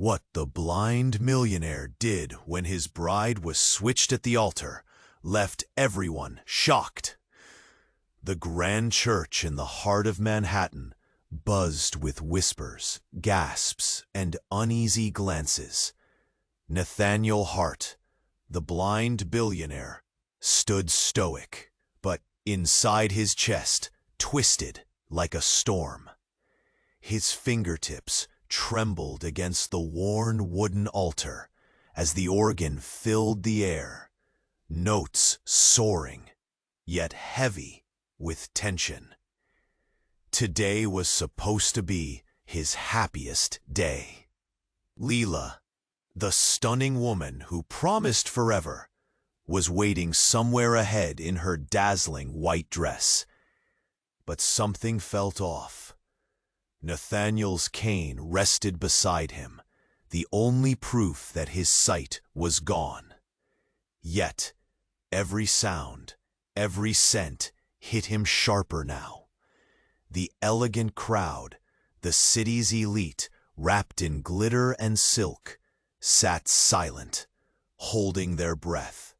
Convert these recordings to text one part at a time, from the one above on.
What the blind millionaire did when his bride was switched at the altar left everyone shocked. The grand church in the heart of Manhattan buzzed with whispers, gasps, and uneasy glances. Nathaniel Hart, the blind billionaire, stood stoic, but inside his chest, twisted like a storm. His fingertips trembled against the worn wooden altar as the organ filled the air, notes soaring, yet heavy with tension. Today was supposed to be his happiest day. Lila, the stunning woman who promised forever, was waiting somewhere ahead in her dazzling white dress. But something felt off. Nathaniel's cane rested beside him, the only proof that his sight was gone. Yet, every sound, every scent hit him sharper now. The elegant crowd, the city's elite, wrapped in glitter and silk, sat silent, holding their breath.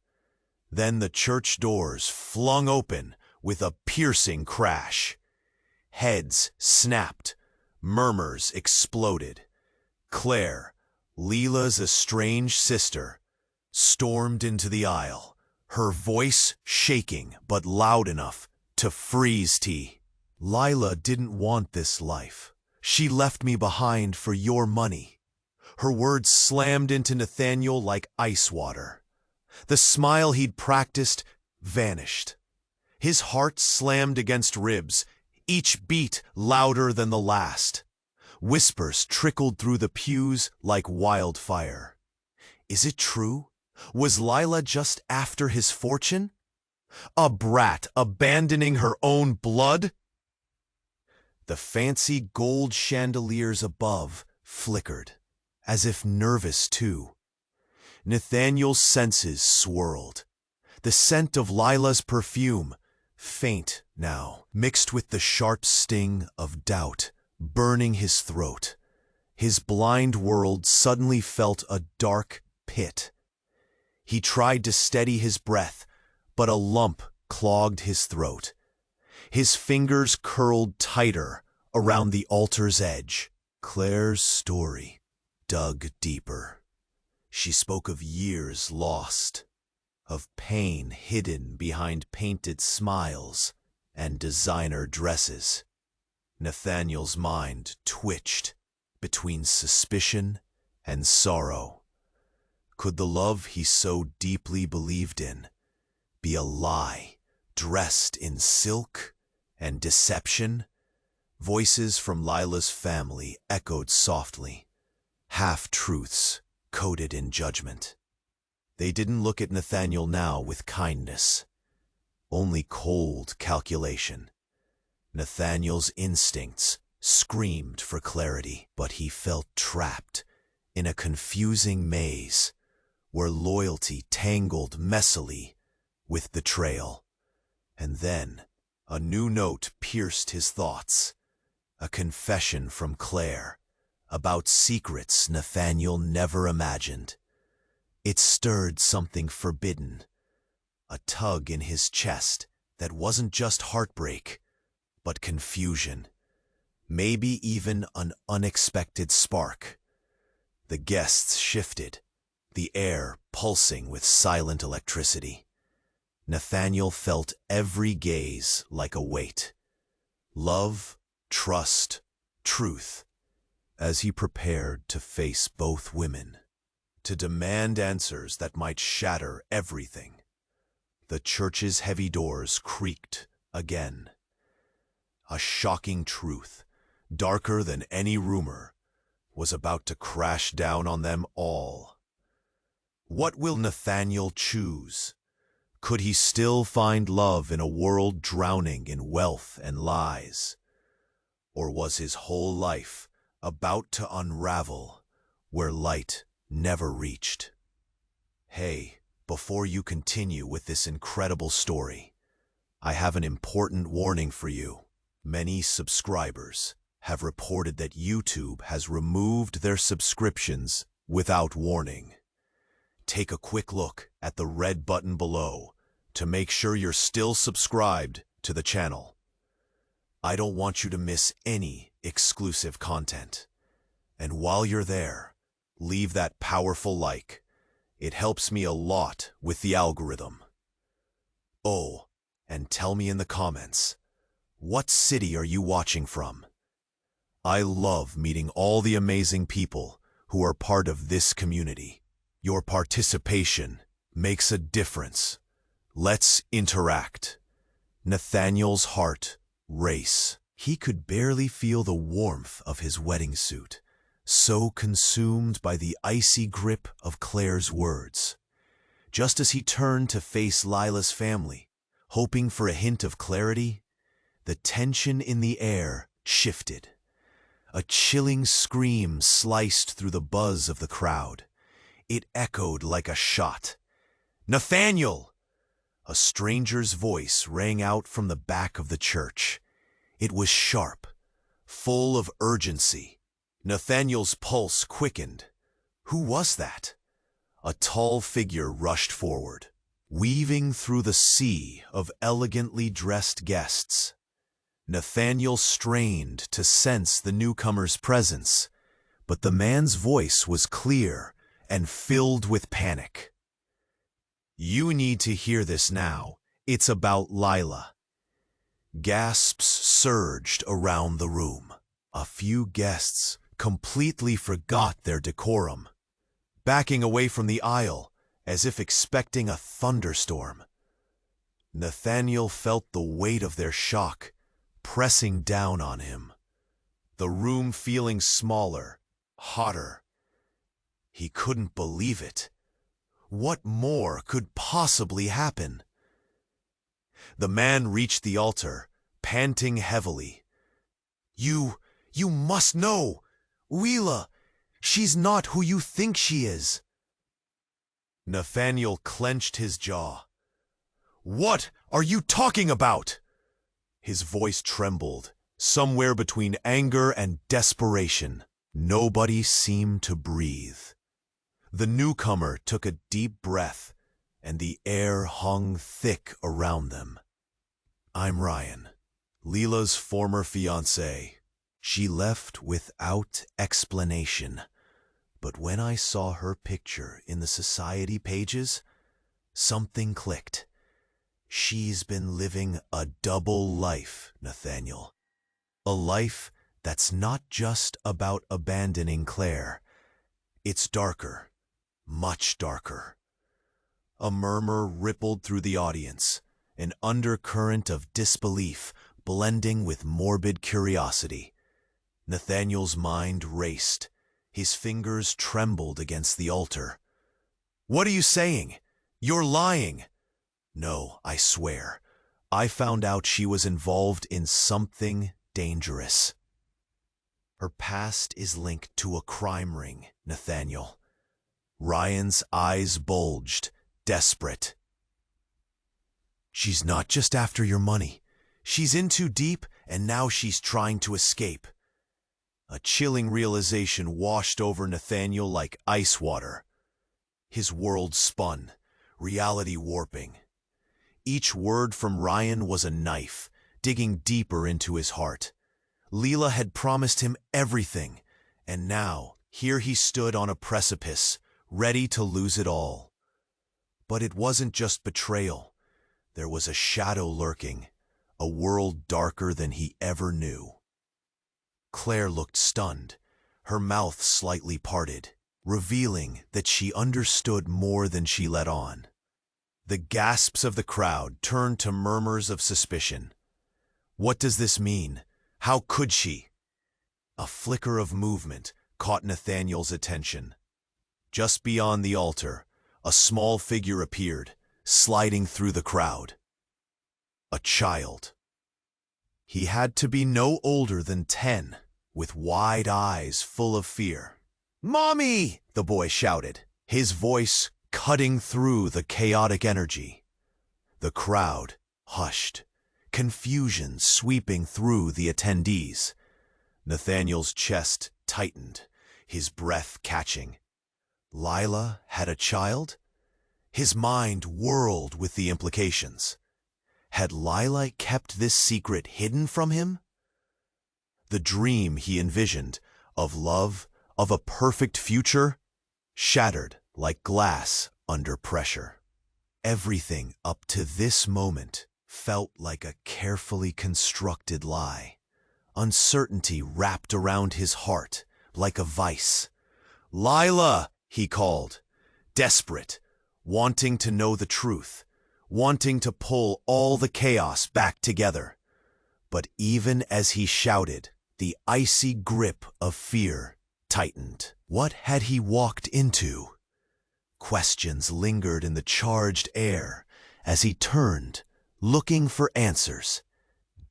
Then the church doors flung open with a piercing crash. Heads snapped, murmurs exploded. Claire, Lila's estranged sister, stormed into the aisle, her voice shaking but loud enough to freeze T. Lila didn't want this life. She left me behind for your money. Her words slammed into Nathaniel like ice water. The smile he'd practiced vanished. His heart slammed against ribs, each beat louder than the last. Whispers trickled through the pews like wildfire. Is it true? Was Lila just after his fortune? A brat abandoning her own blood? The fancy gold chandeliers above flickered, as if nervous too. Nathaniel's senses swirled. The scent of Lila's perfume, faint now, mixed with the sharp sting of doubt, burning his throat. His blind world suddenly felt a dark pit. He tried to steady his breath, but a lump clogged his throat. His fingers curled tighter around the altar's edge. Claire's story dug deeper. She spoke of years lost, of pain hidden behind painted smiles and designer dresses. Nathaniel's mind twitched between suspicion and sorrow. Could the love he so deeply believed in be a lie dressed in silk and deception? Voices from Lila's family echoed softly, half-truths coded in judgment. They didn't look at Nathaniel now with kindness, only cold calculation. Nathaniel's instincts screamed for clarity, but he felt trapped in a confusing maze where loyalty tangled messily with betrayal. And then a new note pierced his thoughts, a confession from Claire about secrets Nathaniel never imagined. It stirred something forbidden, a tug in his chest that wasn't just heartbreak, but confusion, maybe even an unexpected spark. The guests shifted, the air pulsing with silent electricity. Nathaniel felt every gaze like a weight. Love, trust, truth, as he prepared to face both women, to demand answers that might shatter everything. The church's heavy doors creaked again. A shocking truth, darker than any rumor, was about to crash down on them all. What will Nathaniel choose? Could he still find love in a world drowning in wealth and lies? Or was his whole life about to unravel where light never reached? Hey, before you continue with this incredible story, I have an important warning for you. Many subscribers have reported that YouTube has removed their subscriptions without warning. Take a quick look at the red button below to make sure you're still subscribed to the channel. I don't want you to miss any exclusive content. And while you're there, leave that powerful like. It helps me a lot with the algorithm. Oh, and tell me in the comments, what city are you watching from? I love meeting all the amazing people who are part of this community. Your participation makes a difference. Let's interact. Nathaniel's heart race. He could barely feel the warmth of his wedding suit, so consumed by the icy grip of Claire's words. Just as he turned to face Lila's family, hoping for a hint of clarity, the tension in the air shifted. A chilling scream sliced through the buzz of the crowd. It echoed like a shot. "Nathaniel!" A stranger's voice rang out from the back of the church. It was sharp, full of urgency. Nathaniel's pulse quickened. Who was that? A tall figure rushed forward, weaving through the sea of elegantly dressed guests. Nathaniel strained to sense the newcomer's presence, but the man's voice was clear and filled with panic. "You need to hear this now. It's about Lila." Gasps surged around the room. A few guests completely forgot their decorum, backing away from the aisle as if expecting a thunderstorm. Nathaniel felt the weight of their shock pressing down on him, the room feeling smaller, hotter. He couldn't believe it. What more could possibly happen? The man reached the altar, panting heavily. You must know! Lila! She's not who you think she is!" Nathaniel clenched his jaw. "What are you talking about?" His voice trembled, somewhere between anger and desperation. Nobody seemed to breathe. The newcomer took a deep breath, and the air hung thick around them. "I'm Ryan, Lila's former fiancé. She left without explanation. But when I saw her picture in the society pages, something clicked. She's been living a double life, Nathaniel. A life that's not just about abandoning Claire. It's darker, much darker." A murmur rippled through the audience, an undercurrent of disbelief blending with morbid curiosity. Nathaniel's mind raced. His fingers trembled against the altar. "What are you saying? You're lying!" "No, I swear. I found out she was involved in something dangerous. Her past is linked to a crime ring, Nathaniel." Ryan's eyes bulged, desperate. "She's not just after your money. She's in too deep, and now she's trying to escape." A chilling realization washed over Nathaniel like ice water. His world spun, reality warping. Each word from Ryan was a knife, digging deeper into his heart. Lila had promised him everything, and now here he stood on a precipice, ready to lose it all. But it wasn't just betrayal. There was a shadow lurking, a world darker than he ever knew. Claire looked stunned, her mouth slightly parted, revealing that she understood more than she let on. The gasps of the crowd turned to murmurs of suspicion. "What does this mean? How could she?" A flicker of movement caught Nathaniel's attention. Just beyond the altar, a small figure appeared, sliding through the crowd. A child. He had to be no older than 10, with wide eyes full of fear. "Mommy!" the boy shouted, his voice cutting through the chaotic energy. The crowd hushed, confusion sweeping through the attendees. Nathaniel's chest tightened, his breath catching. Lila had a child? His mind whirled with the implications. Had Lila kept this secret hidden from him? The dream he envisioned, of love, of a perfect future, shattered like glass under pressure. Everything up to this moment felt like a carefully constructed lie. Uncertainty wrapped around his heart like a vice. "Lila!" he called, desperate, wanting to know the truth, wanting to pull all the chaos back together. But even as he shouted, the icy grip of fear tightened. What had he walked into? Questions lingered in the charged air as he turned, looking for answers,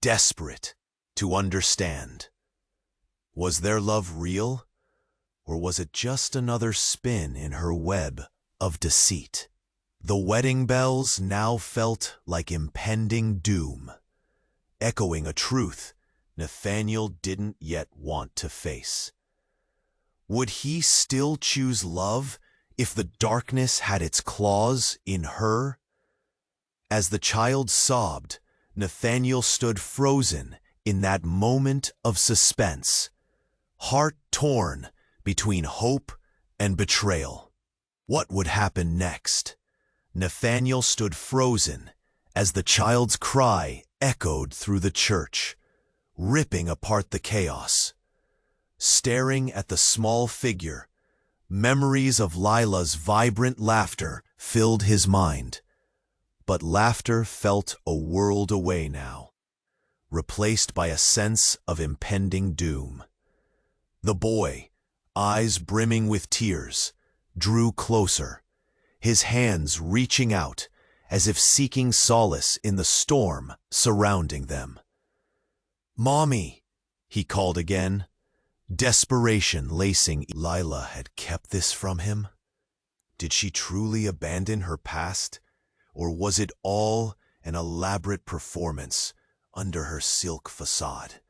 desperate to understand. Was their love real, or was it just another spin in her web of deceit? The wedding bells now felt like impending doom, echoing a truth Nathaniel didn't yet want to face. Would he still choose love if the darkness had its claws in her? As the child sobbed, Nathaniel stood frozen in that moment of suspense, heart torn between hope and betrayal. What would happen next? Nathaniel stood frozen as the child's cry echoed through the church, ripping apart the chaos. Staring at the small figure, memories of Lila's vibrant laughter filled his mind. But laughter felt a world away now, replaced by a sense of impending doom. The boy, eyes brimming with tears, drew closer, his hands reaching out as if seeking solace in the storm surrounding them. "Mommy," he called again, desperation lacing. Lila had kept this from him? Did she truly abandon her past, or was it all an elaborate performance under her silk facade?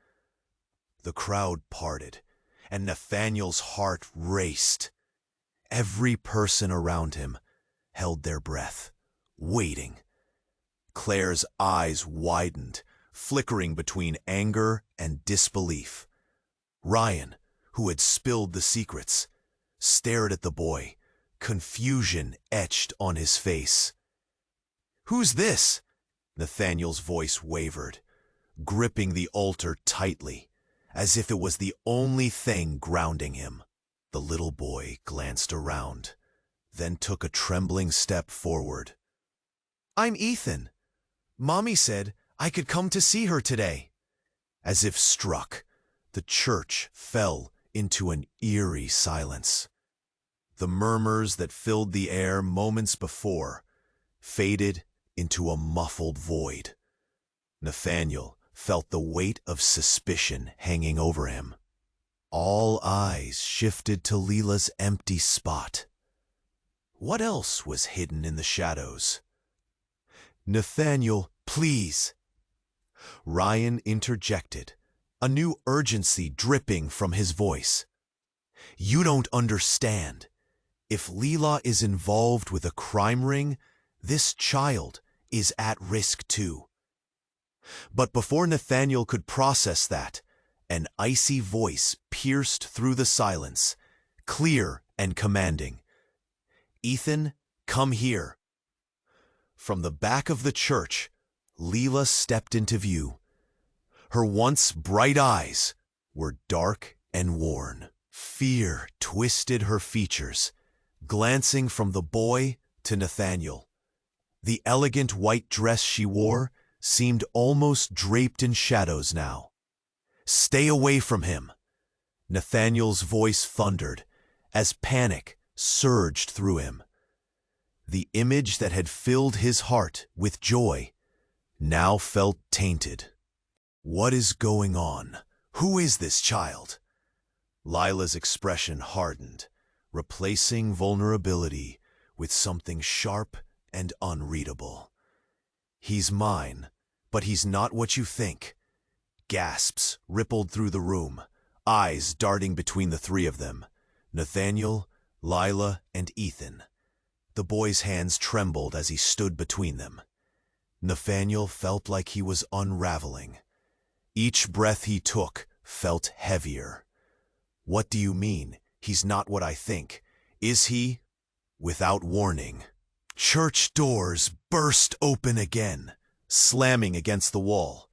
The crowd parted, and Nathaniel's heart raced. Every person around him held their breath, waiting. Claire's eyes widened, flickering between anger and disbelief. Ryan, who had spilled the secrets, stared at the boy, confusion etched on his face. "Who's this?" Nathaniel's voice wavered, gripping the altar tightly, as if it was the only thing grounding him. The little boy glanced around, then took a trembling step forward. "I'm Ethan. Mommy said I could come to see her today." As if struck, the church fell into an eerie silence. The murmurs that filled the air moments before faded into a muffled void. Nathaniel felt the weight of suspicion hanging over him. All eyes shifted to Lila's empty spot. What else was hidden in the shadows? "Nathaniel, please!" Ryan interjected, a new urgency dripping from his voice. "You don't understand. If Lila is involved with a crime ring, this child is at risk too." But before Nathaniel could process that, an icy voice pierced through the silence, clear and commanding. "Ethan, come here." From the back of the church, Lila stepped into view. Her once bright eyes were dark and worn. Fear twisted her features, glancing from the boy to Nathaniel. The elegant white dress she wore seemed almost draped in shadows now. "Stay away from him," Nathaniel's voice thundered as panic surged through him. The image that had filled his heart with joy now felt tainted. "What is going on? Who is this child?" Lila's expression hardened, replacing vulnerability with something sharp and unreadable. "He's mine, but he's not what you think." Gasps rippled through the room, eyes darting between the three of them, Nathaniel, Lila, and Ethan. The boy's hands trembled as he stood between them. Nathaniel felt like he was unraveling. Each breath he took felt heavier. "What do you mean? He's not what I think. Is he?" Without warning, church doors burst open again, slamming against the wall.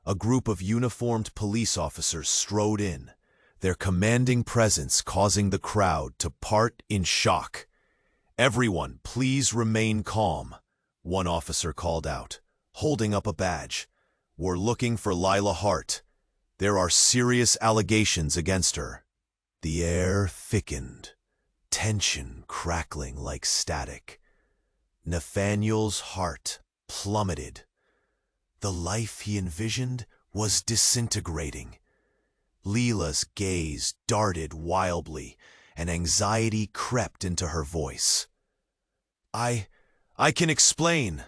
A group of uniformed police officers strode in, their commanding presence causing the crowd to part in shock. "Everyone, please remain calm," one officer called out, holding up a badge. "We're looking for Lila Hart. There are serious allegations against her." The air thickened, tension crackling like static. Nathaniel's heart plummeted. The life he envisioned was disintegrating. Lila's gaze darted wildly, and anxiety crept into her voice. I can explain."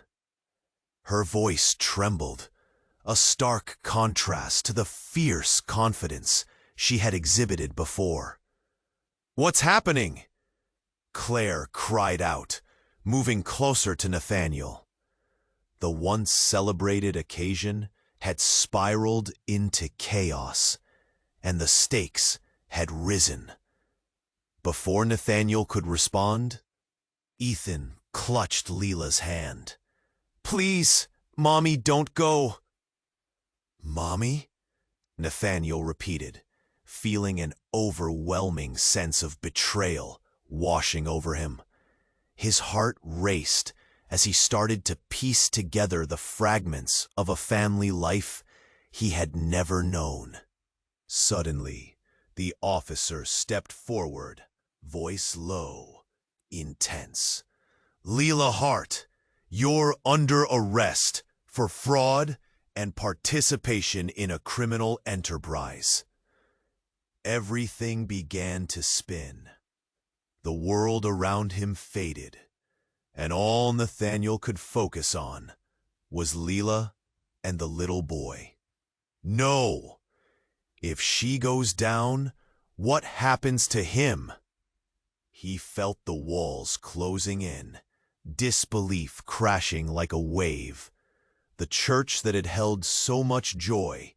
Her voice trembled, a stark contrast to the fierce confidence she had exhibited before. "What's happening?" Claire cried out, moving closer to Nathaniel. The once celebrated occasion had spiraled into chaos, and the stakes had risen. Before Nathaniel could respond, Ethan clutched Lila's hand. "Please, Mommy, don't go." "Mommy?" Nathaniel repeated, feeling an overwhelming sense of betrayal washing over him. His heart raced as he started to piece together the fragments of a family life he had never known. Suddenly, the officer stepped forward, voice low, intense. "Lila Hart, you're under arrest for fraud and participation in a criminal enterprise." Everything began to spin. The world around him faded, and all Nathaniel could focus on was Lila and the little boy. No! If she goes down, what happens to him? He felt the walls closing in, disbelief crashing like a wave. The church that had held so much joy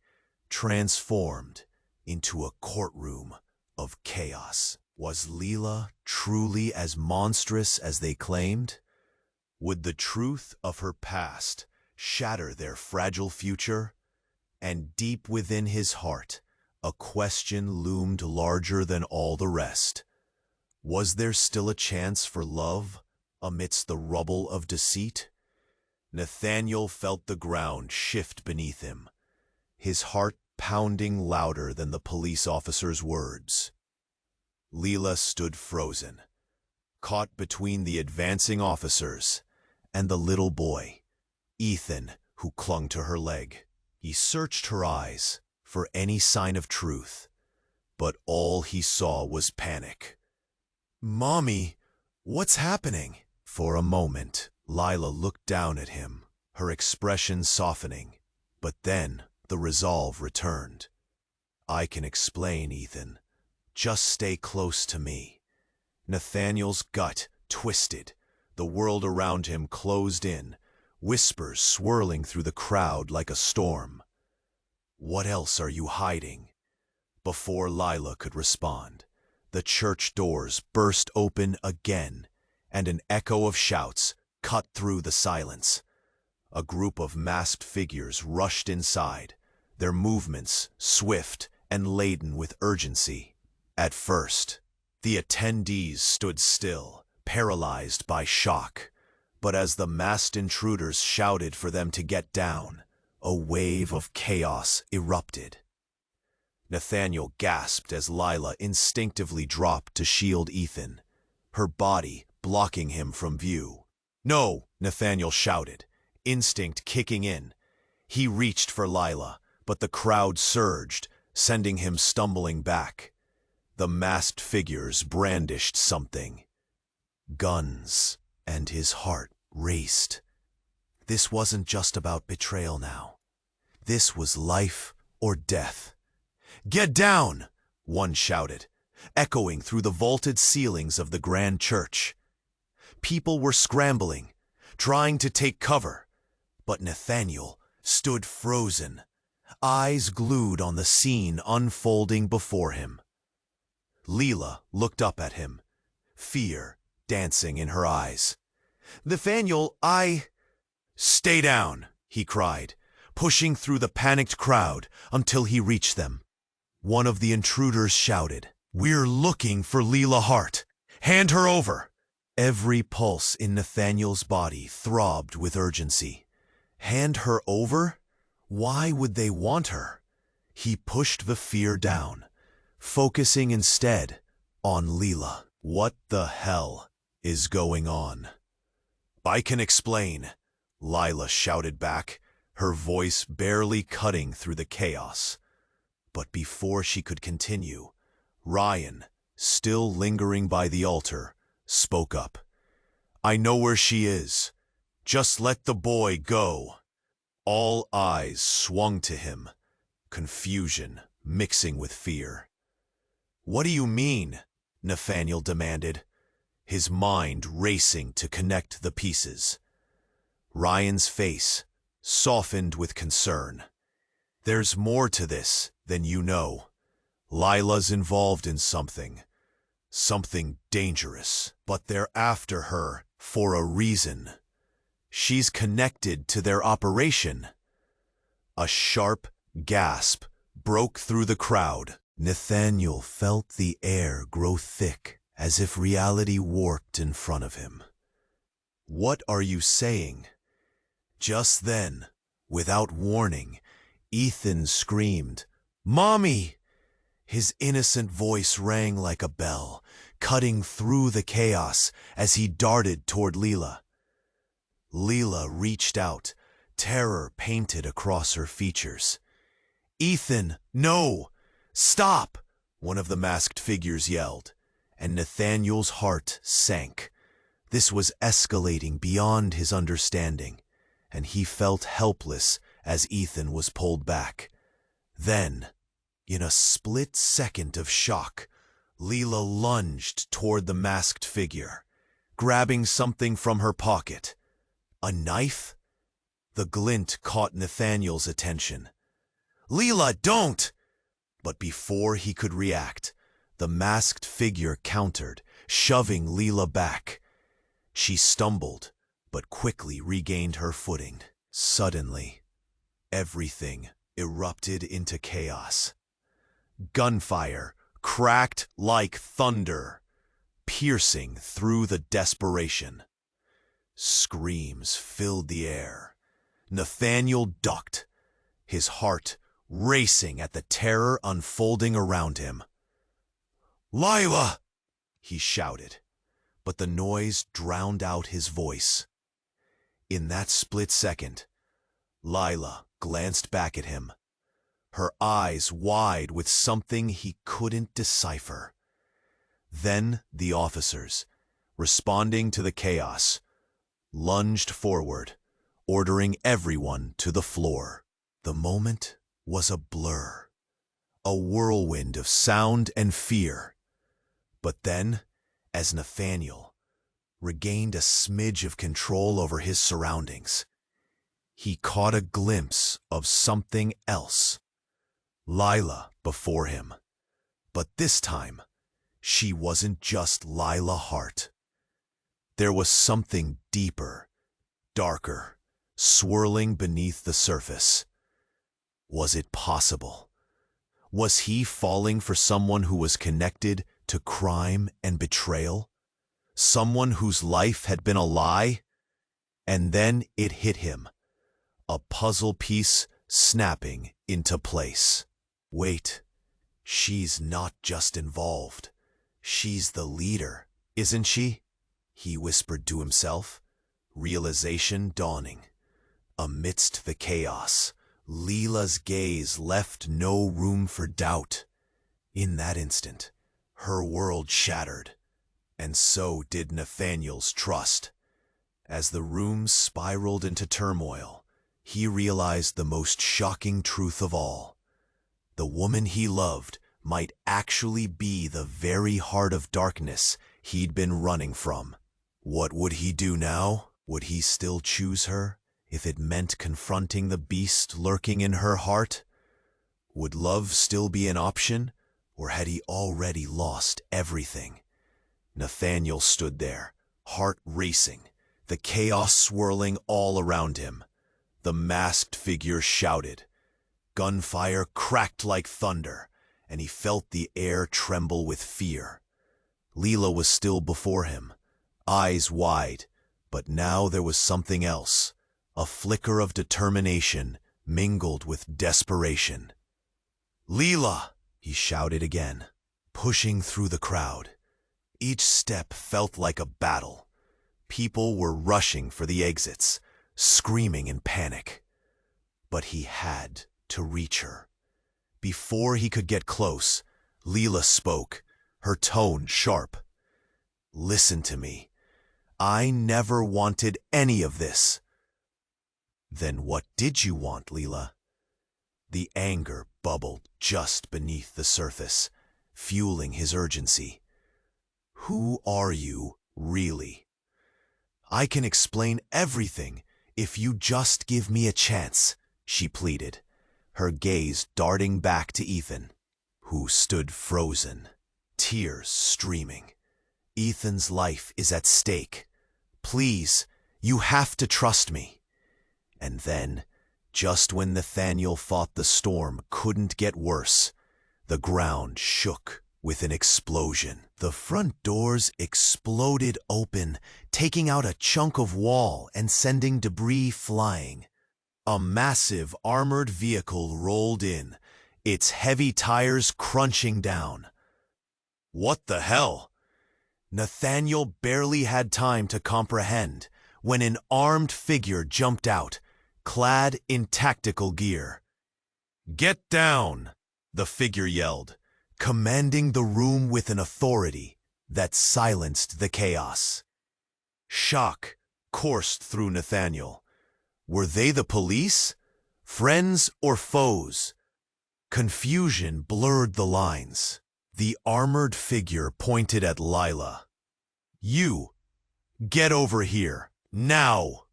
transformed into a courtroom of chaos. Was Lila truly as monstrous as they claimed? Would the truth of her past shatter their fragile future? And deep within his heart, a question loomed larger than all the rest. Was there still a chance for love amidst the rubble of deceit? Nathaniel felt the ground shift beneath him, his heart pounding louder than the police officer's words. Lila stood frozen, caught between the advancing officers and the little boy, Ethan, who clung to her leg. He searched her eyes for any sign of truth, but all he saw was panic. "Mommy, what's happening?" For a moment, Lila looked down at him, her expression softening, but then the resolve returned. "I can explain, Ethan. Just stay close to me." Nathaniel's gut twisted. The world around him closed in, whispers swirling through the crowd like a storm. "What else are you hiding?" Before Lila could respond, the church doors burst open again, and an echo of shouts cut through the silence. A group of masked figures rushed inside, their movements swift and laden with urgency. At first, the attendees stood still, paralyzed by shock. But as the masked intruders shouted for them to get down, a wave of chaos erupted. Nathaniel gasped as Lila instinctively dropped to shield Ethan, her body blocking him from view. "No!" Nathaniel shouted, instinct kicking in. He reached for Lila, but the crowd surged, sending him stumbling back. The masked figures brandished something. Guns, and his heart raced. This wasn't just about betrayal now. This was life or death. "Get down!" one shouted, echoing through the vaulted ceilings of the grand church. People were scrambling, trying to take cover, but Nathaniel stood frozen, eyes glued on the scene unfolding before him. Lila looked up at him, fear dancing in her eyes. "Nathaniel, Stay down," he cried, pushing through the panicked crowd until he reached them. One of the intruders shouted, "We're looking for Lila Hart. Hand her over." Every pulse in Nathaniel's body throbbed with urgency. Hand her over? Why would they want her? He pushed the fear down, focusing instead on Lila. "What the hell is going on?" "I can explain," Lila shouted back, her voice barely cutting through the chaos. But before she could continue, Ryan, still lingering by the altar, spoke up. "I know where she is. Just let the boy go." All eyes swung to him, confusion mixing with fear. "What do you mean?" Nathaniel demanded, his mind racing to connect the pieces. Ryan's face softened with concern. "There's more to this than you know. Lila's involved in something dangerous, but they're after her for a reason. She's connected to their operation." A sharp gasp broke through the crowd. Nathaniel felt the air grow thick, as if reality warped in front of him. "What are you saying?" Just then, without warning, Ethan screamed, "Mommy!" His innocent voice rang like a bell, cutting through the chaos as he darted toward Lila. Lila reached out, terror painted across her features. "Ethan, no! Stop!" one of the masked figures yelled, and Nathaniel's heart sank. This was escalating beyond his understanding, and he felt helpless as Ethan was pulled back. Then, in a split second of shock, Lila lunged toward the masked figure, grabbing something from her pocket. A knife? The glint caught Nathaniel's attention. "Lila, don't!" But before he could react, the masked figure countered, shoving Lila back. She stumbled, but quickly regained her footing. Suddenly, everything erupted into chaos. Gunfire cracked like thunder, piercing through the desperation. Screams filled the air. Nathaniel ducked, his heart racing at the terror unfolding around him. "Lila!" he shouted, but the noise drowned out his voice. In that split second, Lila glanced back at him, her eyes wide with something he couldn't decipher. Then the officers, responding to the chaos, lunged forward, ordering everyone to the floor. The moment was a blur, a whirlwind of sound and fear. But then, as Nathaniel regained a smidge of control over his surroundings, he caught a glimpse of something else. Lila before him. But this time, she wasn't just Lila Hart. There was something deeper, darker, swirling beneath the surface. Was it possible? Was he falling for someone who was connected to crime and betrayal? Someone whose life had been a lie? And then it hit him, a puzzle piece snapping into place. Wait, she's not just involved. She's the leader, isn't she? He whispered to himself, realization dawning. Amidst the chaos, Lila's gaze left no room for doubt. In that instant, her world shattered, and so did Nathaniel's trust. As the room spiraled into turmoil, he realized the most shocking truth of all. The woman he loved might actually be the very heart of darkness he'd been running from. What would he do now? Would he still choose her, if it meant confronting the beast lurking in her heart? Would love still be an option, or had he already lost everything? Nathaniel stood there, heart racing, the chaos swirling all around him. The masked figure shouted. Gunfire cracked like thunder, and he felt the air tremble with fear. Lila was still before him, eyes wide, but now there was something else, a flicker of determination mingled with desperation. "Lila!" he shouted again, pushing through the crowd. Each step felt like a battle. People were rushing for the exits, screaming in panic. But he had to reach her. Before he could get close, Lila spoke, her tone sharp. "Listen to me. I never wanted any of this." "Then what did you want, Lila?" The anger bubbled just beneath the surface, fueling his urgency. "Who are you, really? I can explain everything if you just give me a chance," she pleaded, her gaze darting back to Ethan, who stood frozen, tears streaming. "Ethan's life is at stake. Please, you have to trust me." And then, just when Nathaniel thought the storm couldn't get worse, the ground shook with an explosion. The front doors exploded open, taking out a chunk of wall and sending debris flying. A massive armored vehicle rolled in, its heavy tires crunching down. What the hell? Nathaniel barely had time to comprehend when an armed figure jumped out, clad in tactical gear. "Get down!" the figure yelled, commanding the room with an authority that silenced the chaos. Shock coursed through Nathaniel. Were they the police? Friends or foes? Confusion blurred the lines. The armored figure pointed at Lila. "You! Get over here! Now!"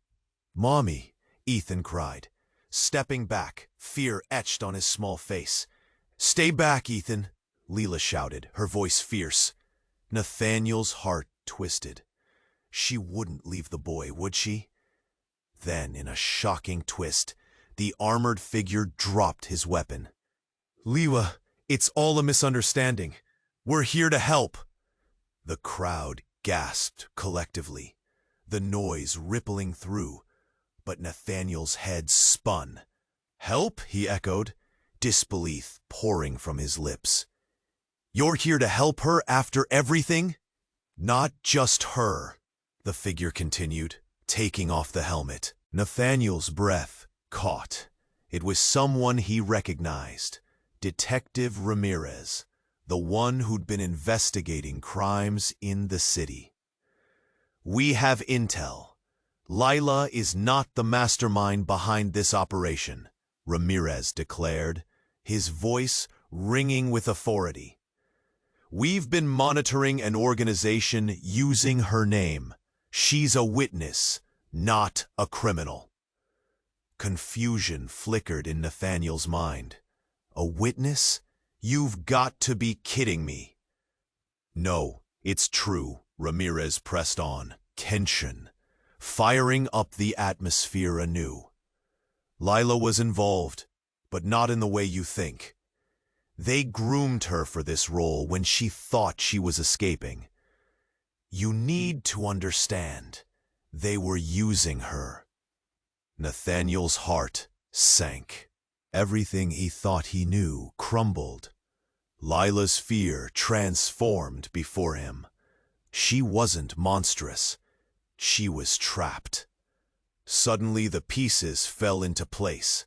"Mommy!" Ethan cried, stepping back, fear etched on his small face. "Stay back, Ethan!" Lila shouted, her voice fierce. Nathaniel's heart twisted. She wouldn't leave the boy, would she? Then, in a shocking twist, the armored figure dropped his weapon. "Lila, it's all a misunderstanding. We're here to help." The crowd gasped collectively, the noise rippling through, but Nathaniel's head spun. "Help?" he echoed, disbelief pouring from his lips. "You're here to help her after everything?" "Not just her," the figure continued, taking off the helmet. Nathaniel's breath caught. It was someone he recognized, Detective Ramirez, the one who'd been investigating crimes in the city. "We have intel. Lila is not the mastermind behind this operation," Ramirez declared, his voice ringing with authority. "We've been monitoring an organization using her name. She's a witness, not a criminal." Confusion flickered in Nathaniel's mind. "A witness? You've got to be kidding me." "No, it's true," Ramirez pressed on, tension firing up the atmosphere anew. "Lila was involved, but not in the way you think. They groomed her for this role when she thought she was escaping. You need to understand, they were using her." Nathaniel's heart sank. Everything he thought he knew crumbled. Lila's fear transformed before him. She wasn't monstrous. She was trapped. Suddenly the pieces fell into place.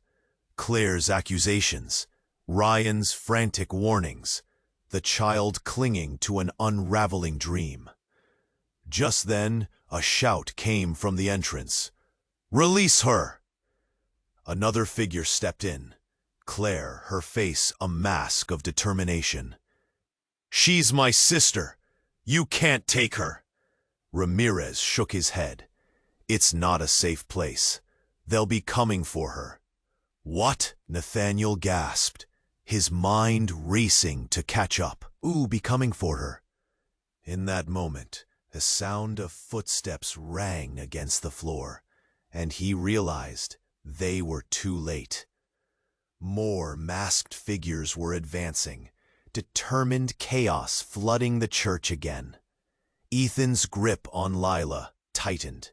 Claire's accusations, Ryan's frantic warnings, the child clinging to an unraveling dream. Just then, a shout came from the entrance. "Release her!" Another figure stepped in, Claire, her face a mask of determination. "She's my sister. You can't take her." Ramirez shook his head. "It's not a safe place. They'll be coming for her." "What?" Nathaniel gasped, his mind racing to catch up. "Ooh, be coming for her." In that moment, the sound of footsteps rang against the floor, and he realized they were too late. More masked figures were advancing, determined chaos flooding the church again. Ethan's grip on Lila tightened.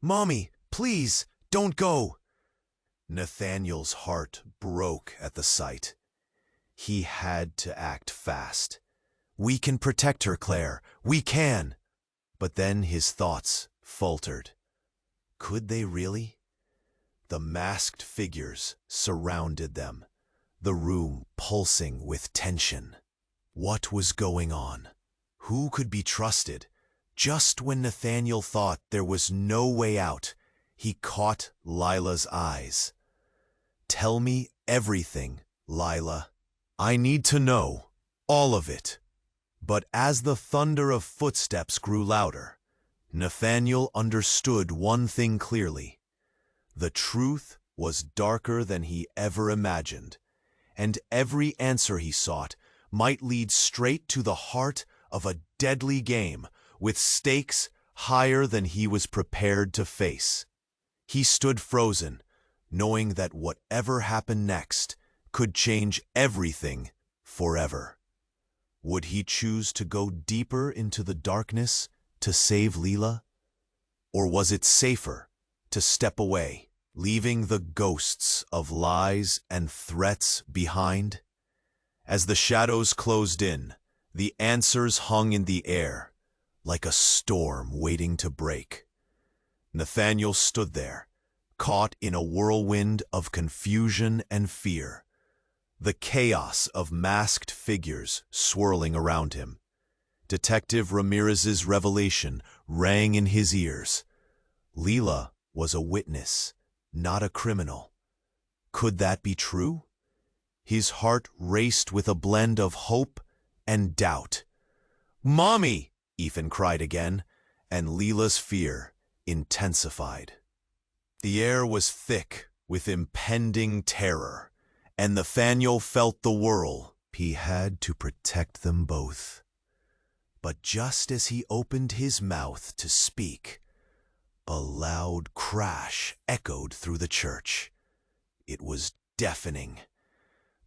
"Mommy, please, don't go." Nathaniel's heart broke at the sight. He had to act fast. "We can protect her, Claire. We can." But then his thoughts faltered. Could they really? The masked figures surrounded them, the room pulsing with tension. What was going on? Who could be trusted? Just when Nathaniel thought there was no way out, he caught Lila's eyes. "Tell me everything, Lila. I need to know, all of it." But as the thunder of footsteps grew louder, Nathaniel understood one thing clearly. The truth was darker than he ever imagined, and every answer he sought might lead straight to the heart of a deadly game with stakes higher than he was prepared to face. He stood frozen, knowing that whatever happened next could change everything forever. Would he choose to go deeper into the darkness to save Lila? Or was it safer to step away, leaving the ghosts of lies and threats behind? As the shadows closed in, the answers hung in the air, like a storm waiting to break. Nathaniel stood there, caught in a whirlwind of confusion and fear, the chaos of masked figures swirling around him. Detective Ramirez's revelation rang in his ears. Lila was a witness, not a criminal. Could that be true? His heart raced with a blend of hope and doubt. "Mommy!" Ethan cried again, and Lila's fear intensified. The air was thick with impending terror, and Nathaniel felt the whirl. He had to protect them both. But just as he opened his mouth to speak, a loud crash echoed through the church. It was deafening.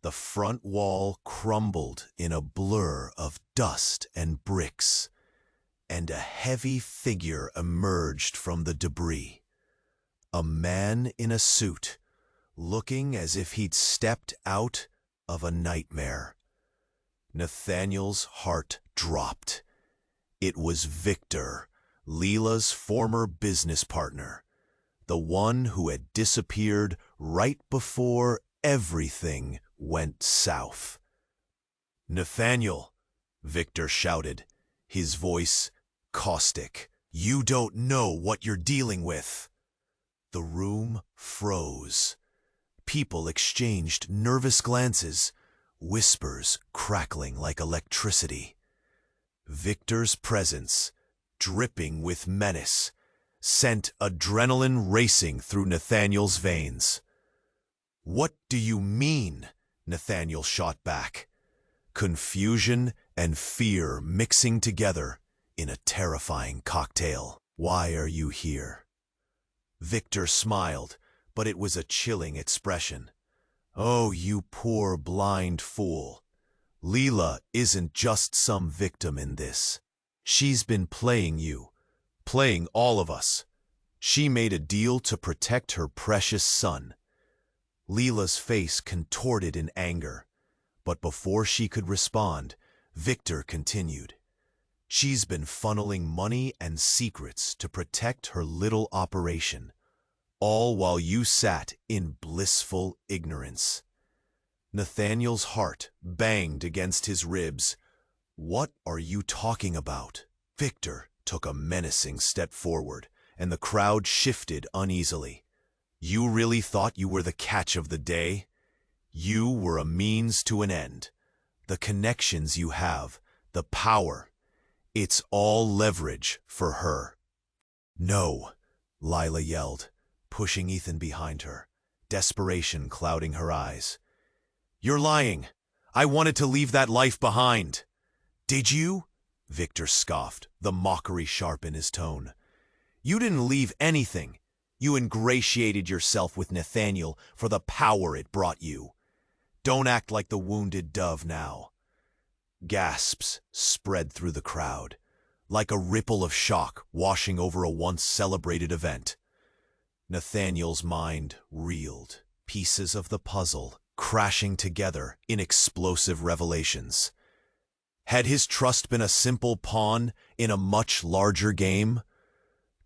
The front wall crumbled in a blur of dust and bricks, and a heavy figure emerged from the debris. A man in a suit, looking as if he'd stepped out of a nightmare. Nathaniel's heart dropped. It was Victor, Lila's former business partner, the one who had disappeared right before everything went south. "Nathaniel," Victor shouted, his voice caustic, "you don't know what you're dealing with." The room froze. People exchanged nervous glances, whispers crackling like electricity. Victor's presence, dripping with menace, sent adrenaline racing through Nathaniel's veins. "What do you mean?" Nathaniel shot back. Confusion and fear mixing together in a terrifying cocktail. "Why are you here?" Victor smiled, but it was a chilling expression. "Oh, you poor blind fool. Lila isn't just some victim in this. She's been playing you, playing all of us. She made a deal to protect her precious son." Lila's face contorted in anger, but before she could respond, Victor continued. "She's been funneling money and secrets to protect her little operation, all while you sat in blissful ignorance." Nathaniel's heart banged against his ribs. "What are you talking about?" Victor took a menacing step forward, and the crowd shifted uneasily. "You really thought you were the catch of the day? You were a means to an end. The connections you have, the power, it's all leverage for her. No, Lila yelled, pushing Ethan behind her, desperation clouding her eyes. You're lying. I wanted to leave that life behind. Did you? Victor scoffed, the mockery sharp in his tone. You didn't leave anything. You ingratiated yourself with Nathaniel for the power it brought you. Don't act like the wounded dove now. Gasps spread through the crowd, like a ripple of shock washing over a once celebrated event. Nathaniel's mind reeled, pieces of the puzzle crashing together in explosive revelations. Had his trust been a simple pawn in a much larger game?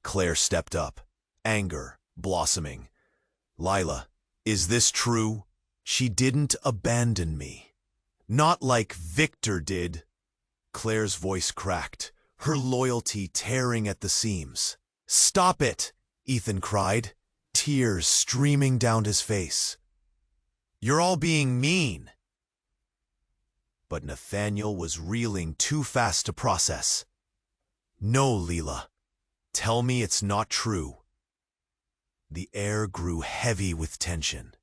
Claire stepped up, anger blossoming. Lila, is this true? She didn't abandon me. Not like Victor did. Claire's voice cracked, her loyalty tearing at the seams. Stop it, Ethan cried, tears streaming down his face. You're all being mean. But Nathaniel was reeling too fast to process. No, Lila. Tell me it's not true. The air grew heavy with tension.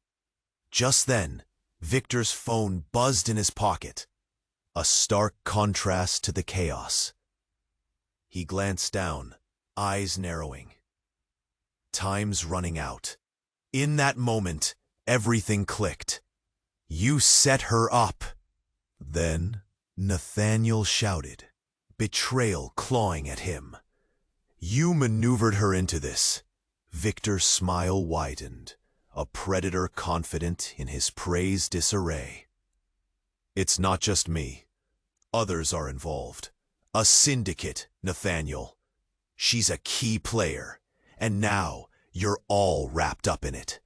Just then, Victor's phone buzzed in his pocket, a stark contrast to the chaos. He glanced down, eyes narrowing. Time's running out. In that moment, everything clicked. You set her up. Then Nathaniel shouted, betrayal clawing at him. You maneuvered her into this. Victor's smile widened, a predator confident in his prey's disarray. It's not just me. Others are involved. A syndicate, Nathaniel. She's a key player, and now you're all wrapped up in it.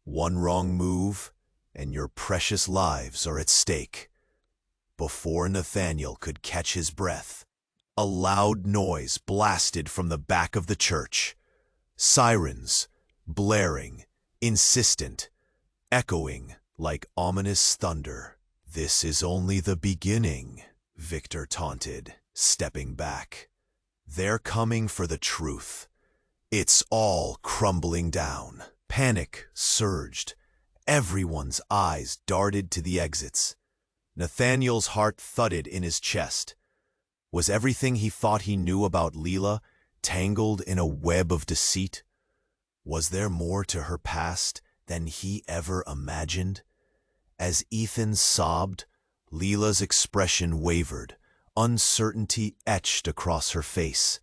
One wrong move, and your precious lives are at stake. Before Nathaniel could catch his breath, a loud noise blasted from the back of the church. Sirens, blaring, insistent, echoing like ominous thunder. This is only the beginning, Victor taunted, stepping back. They're coming for the truth. It's all crumbling down. Panic surged. Everyone's eyes darted to the exits. Nathaniel's heart thudded in his chest. Was everything he thought he knew about Lila tangled in a web of deceit? Was there more to her past than he ever imagined? As Ethan sobbed, Lila's expression wavered, uncertainty etched across her face.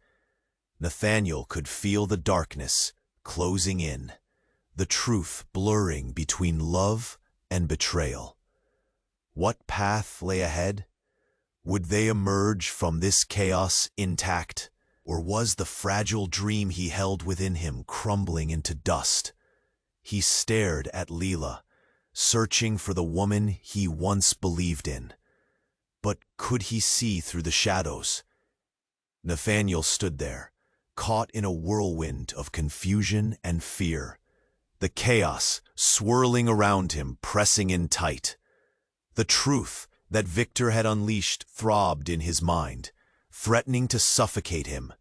Nathaniel could feel the darkness closing in, the truth blurring between love and betrayal. What path lay ahead? Would they emerge from this chaos intact? Or was the fragile dream he held within him crumbling into dust? He stared at Lila, searching for the woman he once believed in. But could he see through the shadows? Nathaniel stood there, caught in a whirlwind of confusion and fear. The chaos swirling around him, pressing in tight. The truth that Victor had unleashed throbbed in his mind, threatening to suffocate him.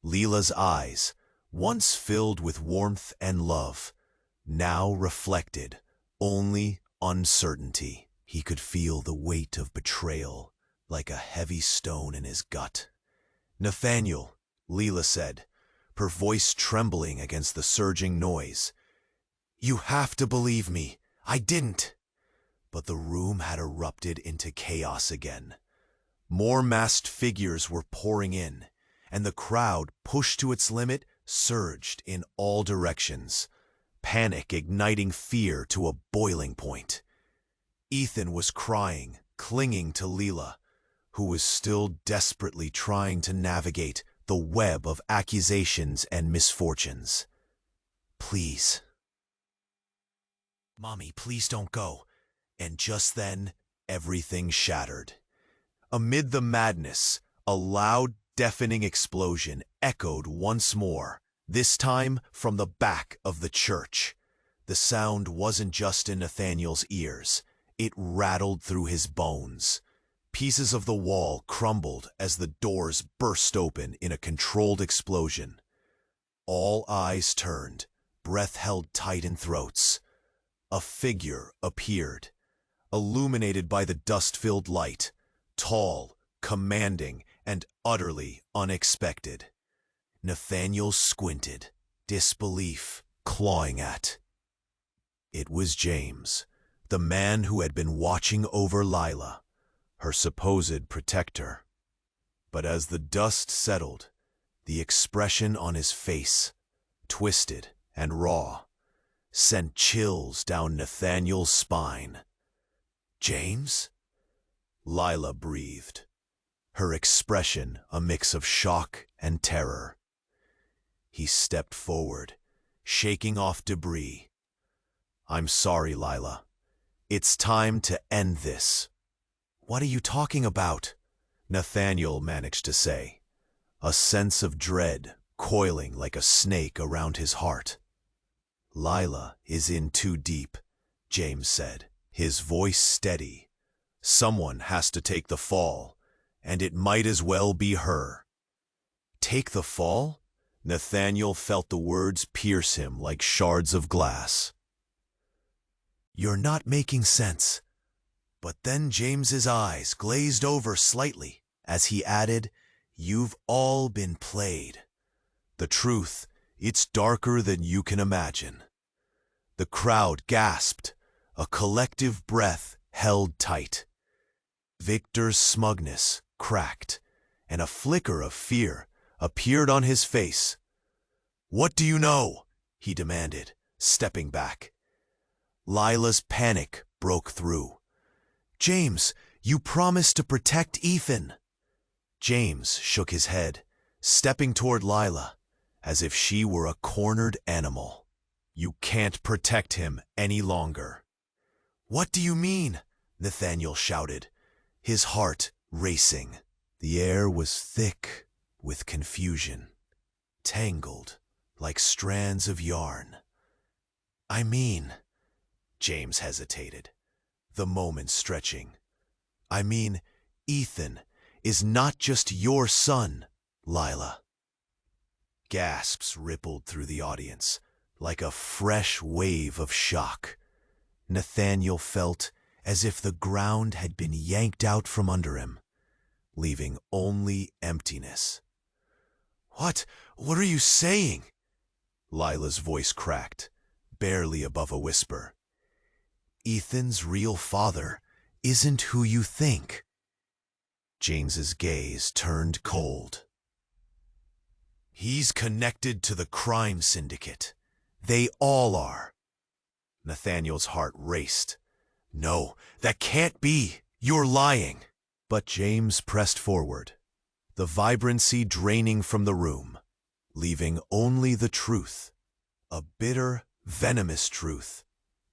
Lila's eyes, once filled with warmth and love, now reflected only uncertainty. He could feel the weight of betrayal like a heavy stone in his gut. Nathaniel, Lila said, her voice trembling against the surging noise. You have to believe me. I didn't. But the room had erupted into chaos again. More masked figures were pouring in, and the crowd, pushed to its limit, surged in all directions, panic igniting fear to a boiling point. Ethan was crying, clinging to Lila, who was still desperately trying to navigate the web of accusations and misfortunes. Please. Mommy, please don't go. And just then, everything shattered. Amid the madness, a loud, deafening explosion echoed once more, this time from the back of the church. The sound wasn't just in Nathaniel's ears. It rattled through his bones. Pieces of the wall crumbled as the doors burst open in a controlled explosion. All eyes turned, breath held tight in throats. A figure appeared, illuminated by the dust-filled light, tall, commanding, and utterly unexpected. Nathaniel squinted, disbelief clawing at. It was James, the man who had been watching over Lila, her supposed protector. But as the dust settled, the expression on his face, twisted and raw, sent chills down Nathaniel's spine. "James?" Lila breathed, her expression a mix of shock and terror. He stepped forward, shaking off debris. "I'm sorry, Lila. It's time to end this." "What are you talking about?" Nathaniel managed to say, a sense of dread coiling like a snake around his heart. "Lila is in too deep," James said, his voice steady. "Someone has to take the fall, and it might as well be her." "Take the fall?" Nathaniel felt the words pierce him like shards of glass. "You're not making sense." But then James's eyes glazed over slightly as he added, "You've all been played. The truth, it's darker than you can imagine." The crowd gasped, a collective breath held tight. Victor's smugness cracked, and a flicker of fear appeared on his face. "What do you know?" he demanded, stepping back. Lila's panic broke through. "James, you promised to protect Ethan." James shook his head, stepping toward Lila, as if she were a cornered animal. "You can't protect him any longer." "What do you mean?" Nathaniel shouted, his heart racing. The air was thick with confusion, tangled like strands of yarn. "I mean," James hesitated, the moment stretching. "I mean, Ethan is not just your son, Lila." Gasps rippled through the audience, like a fresh wave of shock. Nathaniel felt as if the ground had been yanked out from under him, leaving only emptiness. What are you saying?" Lila's voice cracked, barely above a whisper. "Ethan's real father isn't who you think." James's gaze turned cold. "He's connected to the crime syndicate. They all are." Nathaniel's heart raced. "No, that can't be. You're lying." But James pressed forward, the vibrancy draining from the room, leaving only the truth, a bitter, venomous truth.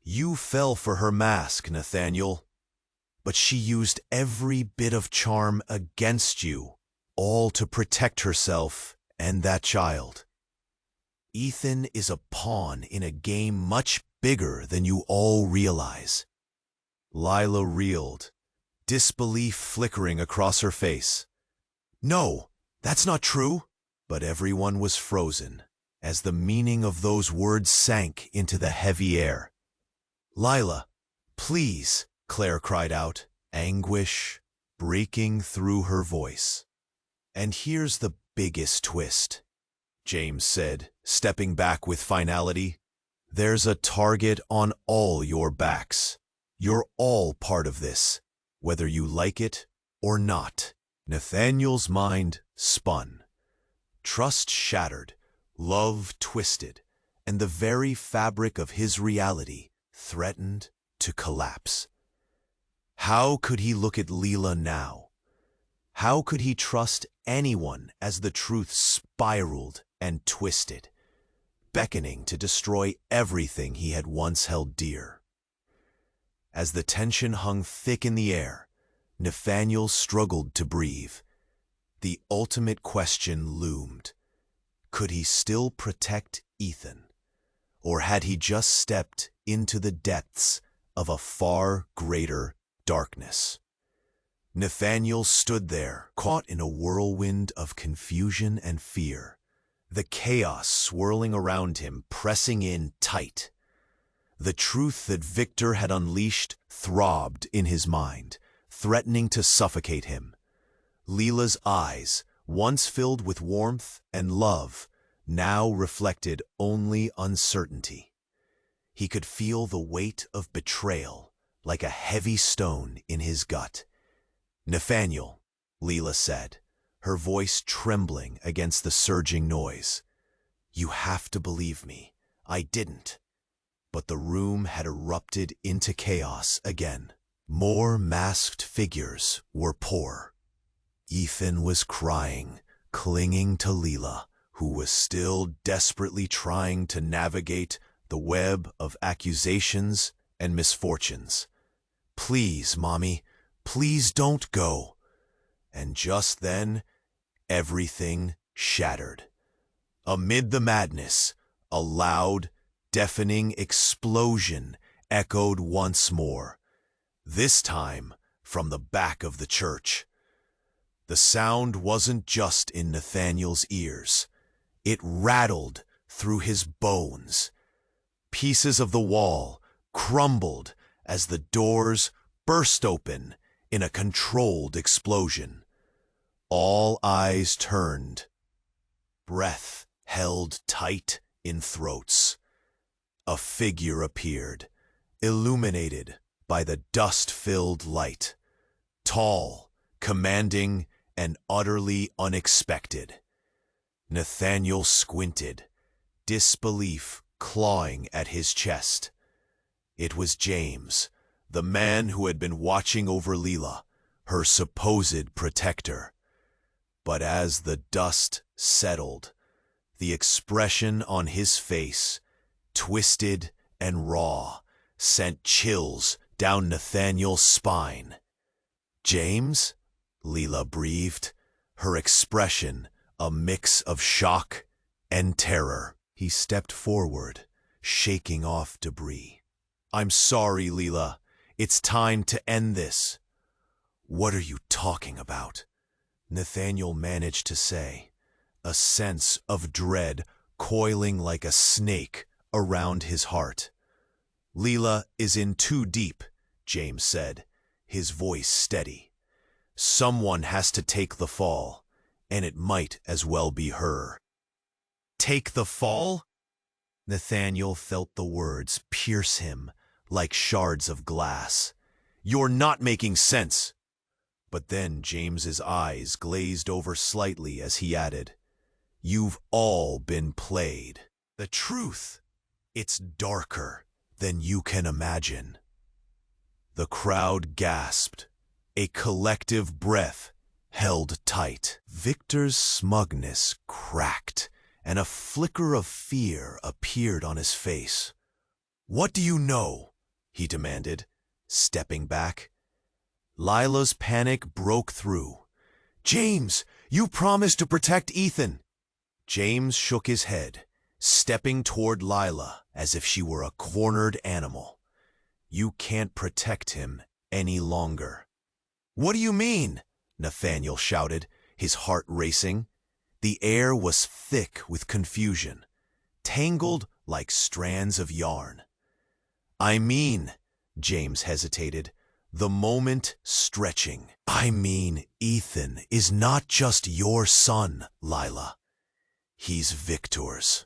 "You fell for her mask, Nathaniel. But she used every bit of charm against you, all to protect herself and that child. Ethan is a pawn in a game much bigger than you all realize." Lila reeled, disbelief flickering across her face. "No, that's not true." But everyone was frozen as the meaning of those words sank into the heavy air. "Lila, please," Claire cried out, anguish breaking through her voice. "And here's the biggest twist," James said, stepping back with finality. "There's a target on all your backs. You're all part of this, whether you like it or not." Nathaniel's mind spun. Trust shattered, love twisted, and the very fabric of his reality threatened to collapse. How could he look at Lila now? How could he trust anyone as the truth spiraled and twisted, beckoning to destroy everything he had once held dear? As the tension hung thick in the air, Nathaniel struggled to breathe. The ultimate question loomed. Could he still protect Ethan? Or had he just stepped into the depths of a far greater darkness? Nathaniel stood there, caught in a whirlwind of confusion and fear, the chaos swirling around him, pressing in tight. The truth that Victor had unleashed throbbed in his mind, threatening to suffocate him. Lila's eyes, once filled with warmth and love, now reflected only uncertainty. He could feel the weight of betrayal like a heavy stone in his gut. "Nathaniel," Lila said, her voice trembling against the surging noise. "You have to believe me. I didn't." But the room had erupted into chaos again. More masked figures were poor. Ethan was crying, clinging to Lila, who was still desperately trying to navigate the web of accusations and misfortunes. "Please, Mommy, please don't go." And just then, everything shattered. Amid the madness, a loud, deafening explosion echoed once more, this time from the back of the church. The sound wasn't just in Nathaniel's ears. It rattled through his bones. Pieces of the wall crumbled as the doors burst open in a controlled explosion. All eyes turned. Breath held tight in throats. A figure appeared, illuminated by the dust-filled light. Tall, commanding, and utterly unexpected. Nathaniel squinted, disbelief clawing at his chest. It was James, the man who had been watching over Lila, her supposed protector. But as the dust settled, the expression on his face, twisted and raw, sent chills down Nathaniel's spine. "James?" Lila breathed, her expression a mix of shock and terror. He stepped forward, shaking off debris. "I'm sorry, Lila. It's time to end this." "What are you talking about?" Nathaniel managed to say, a sense of dread coiling like a snake around his heart. "Lila is in too deep," James said, his voice steady. "Someone has to take the fall, and it might as well be her." "Take the fall?" Nathaniel felt the words pierce him like shards of glass. "You're not making sense." But then James's eyes glazed over slightly as he added, "You've all been played. The truth, it's darker than you can imagine." The crowd gasped, a collective breath held tight. Victor's smugness cracked, and a flicker of fear appeared on his face. "What do you know?" he demanded, stepping back. Lila's panic broke through. "James, you promised to protect Ethan." James shook his head, stepping toward Lila as if she were a cornered animal. "You can't protect him any longer." "What do you mean?" Nathaniel shouted, his heart racing. The air was thick with confusion, tangled like strands of yarn. "I mean," James hesitated, the moment stretching. "I mean, Ethan is not just your son, Lila. He's Victor's."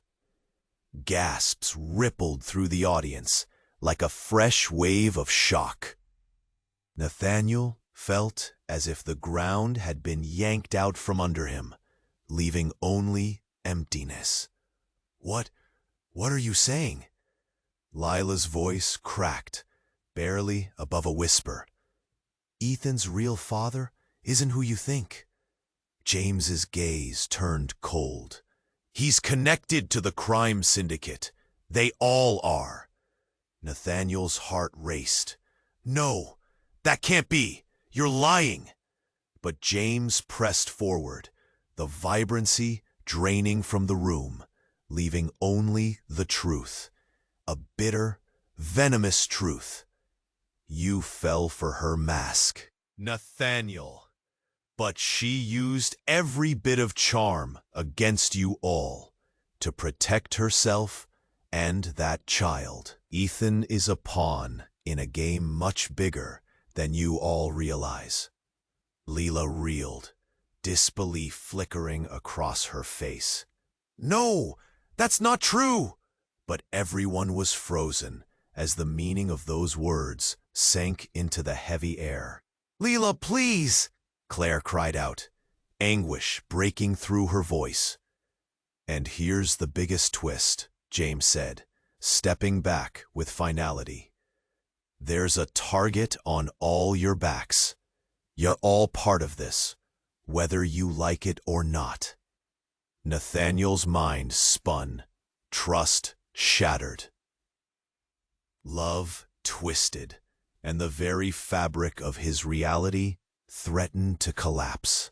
Gasps rippled through the audience like a fresh wave of shock. Nathaniel felt as if the ground had been yanked out from under him, leaving only emptiness. What are you saying?" Lila's voice cracked, barely above a whisper. "Ethan's real father isn't who you think." James's gaze turned cold. "He's connected to the crime syndicate. They all are." Nathaniel's heart raced. "No, that can't be. You're lying." But James pressed forward, the vibrancy draining from the room, leaving only the truth, a bitter, venomous truth. You fell for her mask, Nathaniel. But she used every bit of charm against you all to protect herself and that child. Ethan is a pawn in a game much bigger than you all realize. Lila reeled, disbelief flickering across her face. No, that's not true! But everyone was frozen as the meaning of those words sank into the heavy air. Lila, please! Claire cried out, anguish breaking through her voice. And here's the biggest twist, James said, stepping back with finality. There's a target on all your backs. You're all part of this, whether you like it or not. Nathaniel's mind spun, trust shattered. Love twisted, and the very fabric of his reality threatened to collapse.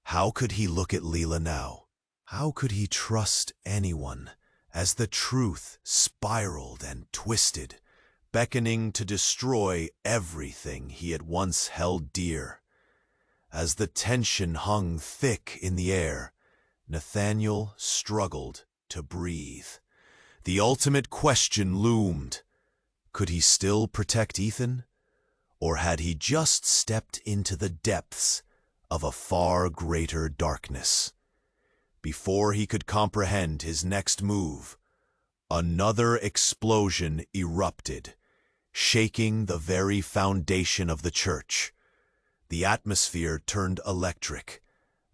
How could he look at Lila now? How could he trust anyone as the truth spiraled and twisted, beckoning to destroy everything he had once held dear? As the tension hung thick in the air, Nathaniel struggled to breathe. The ultimate question loomed. Could he still protect Ethan? Or had he just stepped into the depths of a far greater darkness? Before he could comprehend his next move, another explosion erupted, shaking the very foundation of the church. The atmosphere turned electric,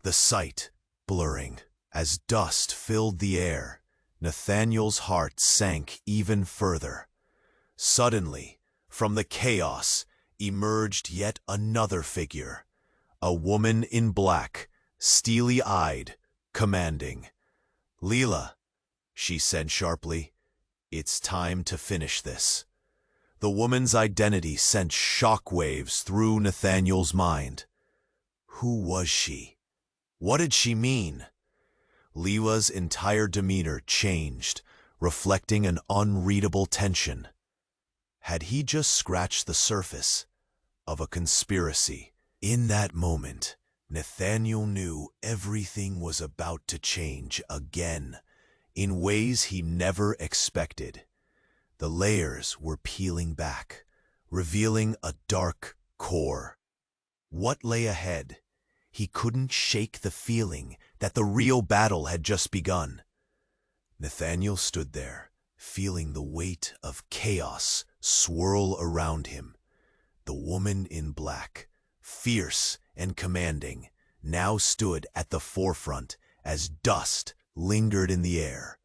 the sight blurring. As dust filled the air, Nathaniel's heart sank even further. Suddenly, from the chaos, emerged yet another figure, a woman in black, steely-eyed, commanding. Lila, she said sharply, it's time to finish this. The woman's identity sent shockwaves through Nathaniel's mind. Who was she? What did she mean? Lila's entire demeanor changed, reflecting an unreadable tension. Had he just scratched the surface of a conspiracy? In that moment, Nathaniel knew everything was about to change again, in ways he never expected. The layers were peeling back, revealing a dark core. What lay ahead? He couldn't shake the feeling that the real battle had just begun. Nathaniel stood there, feeling the weight of chaos swirl around him. The woman in black, fierce and commanding, now stood at the forefront as dust lingered in the air.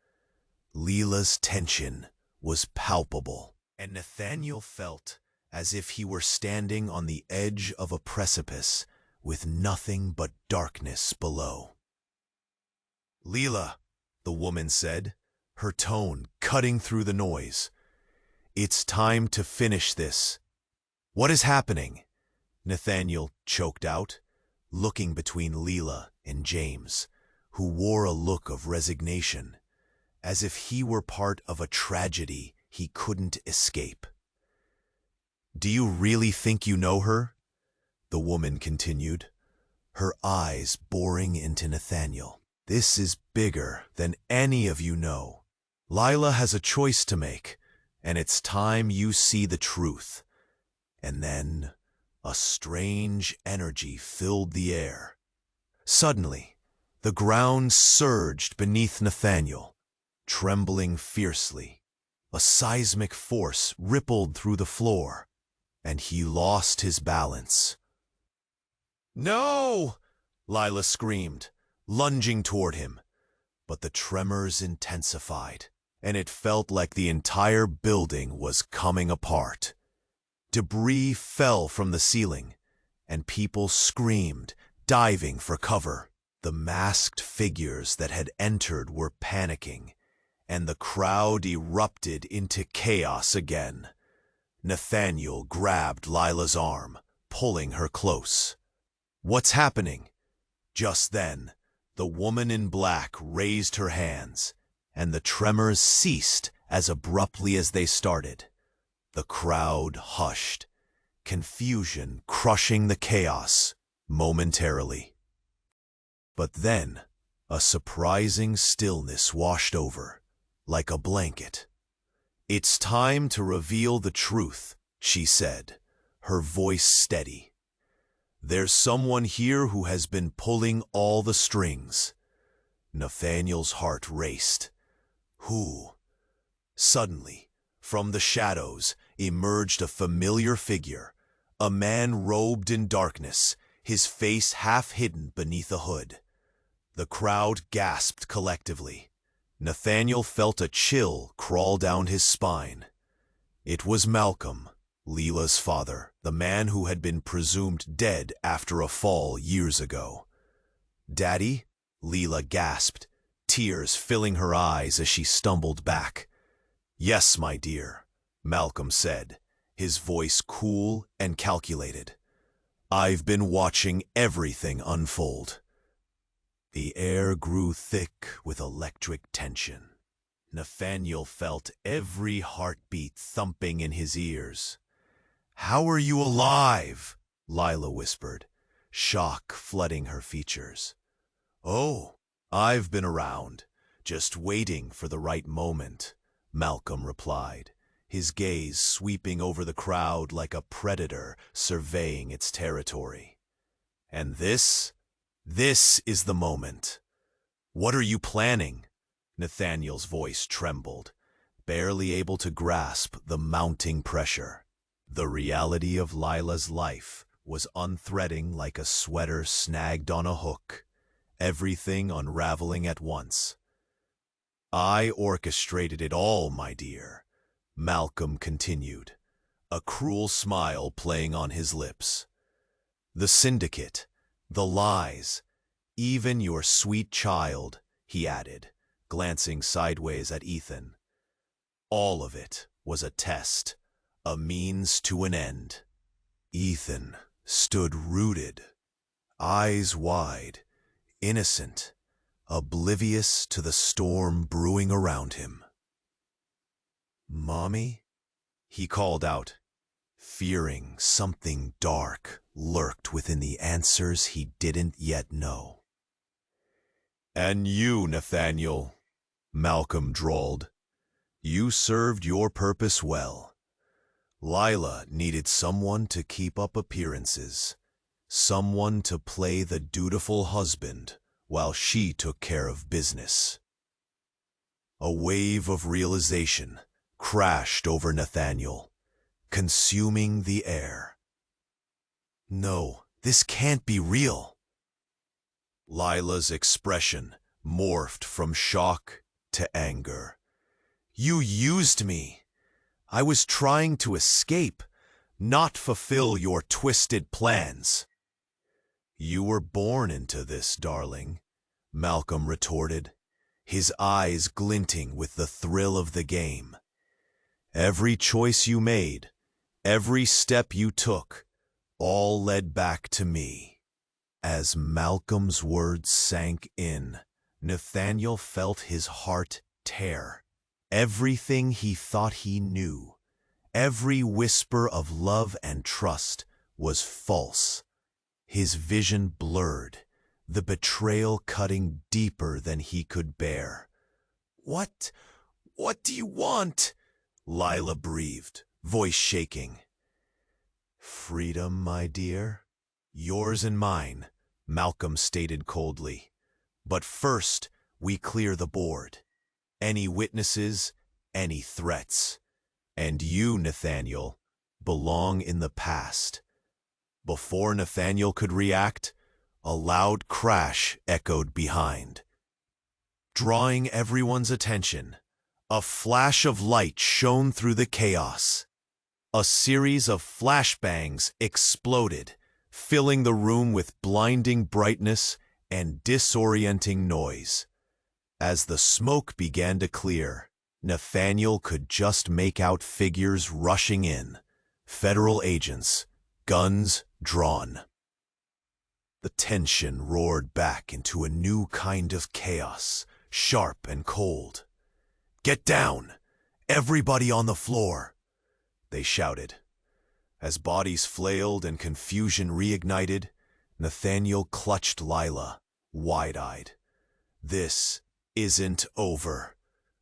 Lila's tension was palpable, and Nathaniel felt as if he were standing on the edge of a precipice with nothing but darkness below. Lila, the woman said, her tone cutting through the noise. It's time to finish this. What is happening? Nathaniel choked out, looking between Lila and James, who wore a look of resignation, as if he were part of a tragedy he couldn't escape. Do you really think you know her? The woman continued, her eyes boring into Nathaniel. This is bigger than any of you know. Lila has a choice to make, and it's time you see the truth. And then a strange energy filled the air. Suddenly, the ground surged beneath Nathaniel, trembling fiercely. A seismic force rippled through the floor, and he lost his balance. No! Lila screamed, lunging toward him. But the tremors intensified, and it felt like the entire building was coming apart. Debris fell from the ceiling, and people screamed, diving for cover. The masked figures that had entered were panicking, and the crowd erupted into chaos again. Nathaniel grabbed Lila's arm, pulling her close. What's happening? Just then, the woman in black raised her hands, and the tremors ceased as abruptly as they started. The crowd hushed, confusion crushing the chaos momentarily. But then, a surprising stillness washed over, like a blanket. "It's time to reveal the truth," she said, her voice steady. "There's someone here who has been pulling all the strings." Nathaniel's heart raced. Who? Suddenly, from the shadows, emerged a familiar figure, a man robed in darkness, his face half hidden beneath a hood. The crowd gasped collectively. Nathaniel felt a chill crawl down his spine. It was Malcolm, Lila's father, the man who had been presumed dead after a fall years ago. "Daddy?" Lila gasped, tears filling her eyes as she stumbled back. "Yes, my dear," Malcolm said, his voice cool and calculated. "I've been watching everything unfold." The air grew thick with electric tension. Nathaniel felt every heartbeat thumping in his ears. "How are you alive?" Lila whispered, shock flooding her features. "Oh, I've been around, just waiting for the right moment," Malcolm replied, his gaze sweeping over the crowd like a predator surveying its territory. "And this is the moment." "What are you planning?" Nathaniel's voice trembled, barely able to grasp the mounting pressure. The reality of Lila's life was unthreading like a sweater snagged on a hook, everything unraveling at once. "I orchestrated it all, my dear," Malcolm continued, a cruel smile playing on his lips. "The syndicate, the lies, even your sweet child," he added, glancing sideways at Ethan. "All of it was a test, a means to an end." Ethan stood rooted, eyes wide, innocent, oblivious to the storm brewing around him. "Mommy?" he called out, fearing something dark lurked within the answers he didn't yet know. "And you, Nathaniel," Malcolm drawled. "You served your purpose well. Lila needed someone to keep up appearances, someone to play the dutiful husband while she took care of business." A wave of realization crashed over Nathaniel, consuming the air. "No, this can't be real." Lila's expression morphed from shock to anger. "You used me. I was trying to escape, not fulfill your twisted plans." "You were born into this, darling," Malcolm retorted, his eyes glinting with the thrill of the game. "Every choice you made, every step you took, all led back to me." As Malcolm's words sank in, Nathaniel felt his heart tear. Everything he thought he knew, every whisper of love and trust, was false. His vision blurred, the betrayal cutting deeper than he could bear. What do you want?" Lila breathed, voice shaking. "Freedom, my dear. Yours and mine," Malcolm stated coldly. "But first, we clear the board. Any witnesses, any threats. And you, Nathaniel, belong in the past." Before Nathaniel could react, a loud crash echoed behind. Drawing everyone's attention, a flash of light shone through the chaos. A series of flashbangs exploded, filling the room with blinding brightness and disorienting noise. As the smoke began to clear, Nathaniel could just make out figures rushing in, federal agents, guns drawn. The tension roared back into a new kind of chaos, sharp and cold. "Get down! "Everybody on the floor!" they shouted. As bodies flailed and confusion reignited, Nathaniel clutched Lila, wide-eyed. "This isn't over,"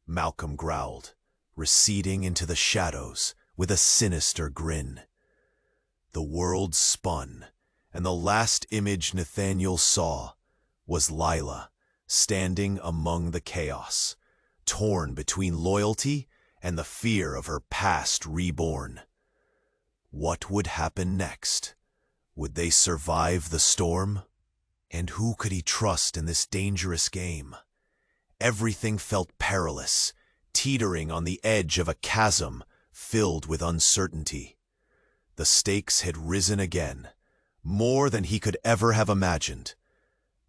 Malcolm growled, receding into the shadows with a sinister grin. The world spun, and the last image Nathaniel saw was Lila, standing among the chaos, torn between loyalty and the fear of her past reborn. What would happen next? Would they survive the storm? And who could he trust in this dangerous game? Everything felt perilous, teetering on the edge of a chasm filled with uncertainty. The stakes had risen again, more than he could ever have imagined.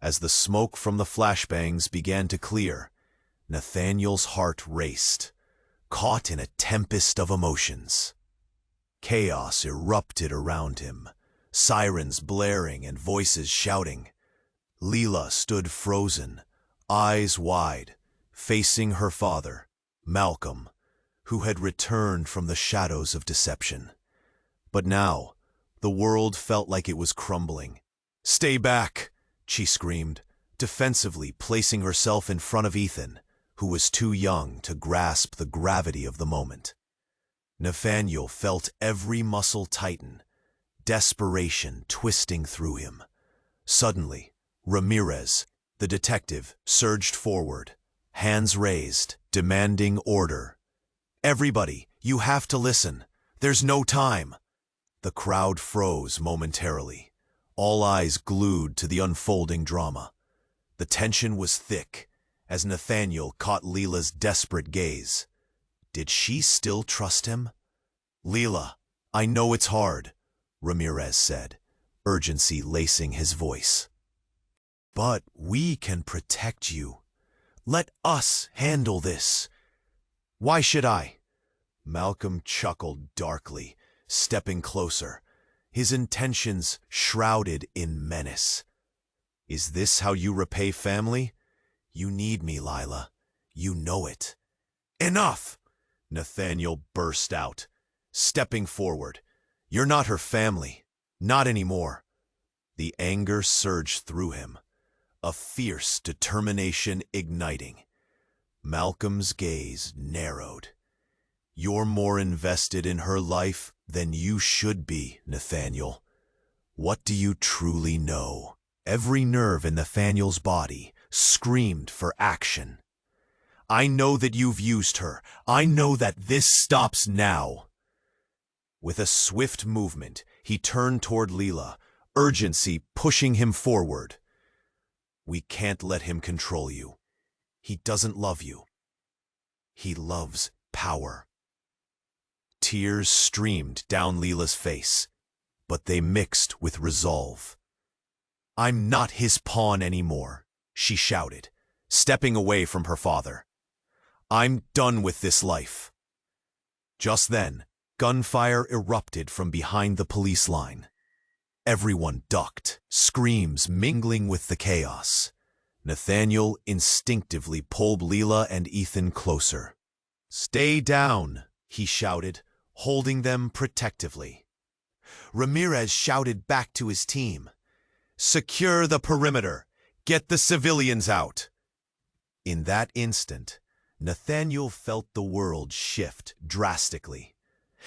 As the smoke from the flashbangs began to clear, Nathaniel's heart raced, caught in a tempest of emotions. Chaos erupted around him, sirens blaring and voices shouting. Lila stood frozen, eyes wide, facing her father, Malcolm, who had returned from the shadows of deception. But now, the world felt like it was crumbling. "Stay back!" she screamed, defensively placing herself in front of Ethan, who was too young to grasp the gravity of the moment. Nathaniel felt every muscle tighten, desperation twisting through him. Suddenly, Ramirez, the detective, surged forward, hands raised, demanding order. "Everybody, you have to listen. There's no time." The crowd froze momentarily, all eyes glued to the unfolding drama. The tension was thick as Nathaniel caught Lila's desperate gaze. Did she still trust him? "Lila, I know it's hard," Ramirez said, urgency lacing his voice. "But we can protect you. Let us handle this." "Why should I?" Malcolm chuckled darkly, stepping closer, his intentions shrouded in menace. "Is this how you repay family? You need me, Lila. You know it." "Enough!" Nathaniel burst out, stepping forward. "You're not her family. Not anymore." The anger surged through him, a fierce determination igniting. Malcolm's gaze narrowed. "You're more invested in her life than you should be, Nathaniel. What do you truly know?" Every nerve in Nathaniel's body screamed for action. "I know that you've used her. I know that this stops now." With a swift movement, he turned toward Lila, urgency pushing him forward. "We can't let him control you. He doesn't love you. He loves power." Tears streamed down Lila's face, but they mixed with resolve. "I'm not his pawn anymore," she shouted, stepping away from her father. "I'm done with this life." Just then, gunfire erupted from behind the police line. Everyone ducked, screams mingling with the chaos. Nathaniel instinctively pulled Lila and Ethan closer. "Stay down," he shouted, holding them protectively. Ramirez shouted back to his team, "Secure the perimeter. Get the civilians out." In that instant, Nathaniel felt the world shift drastically.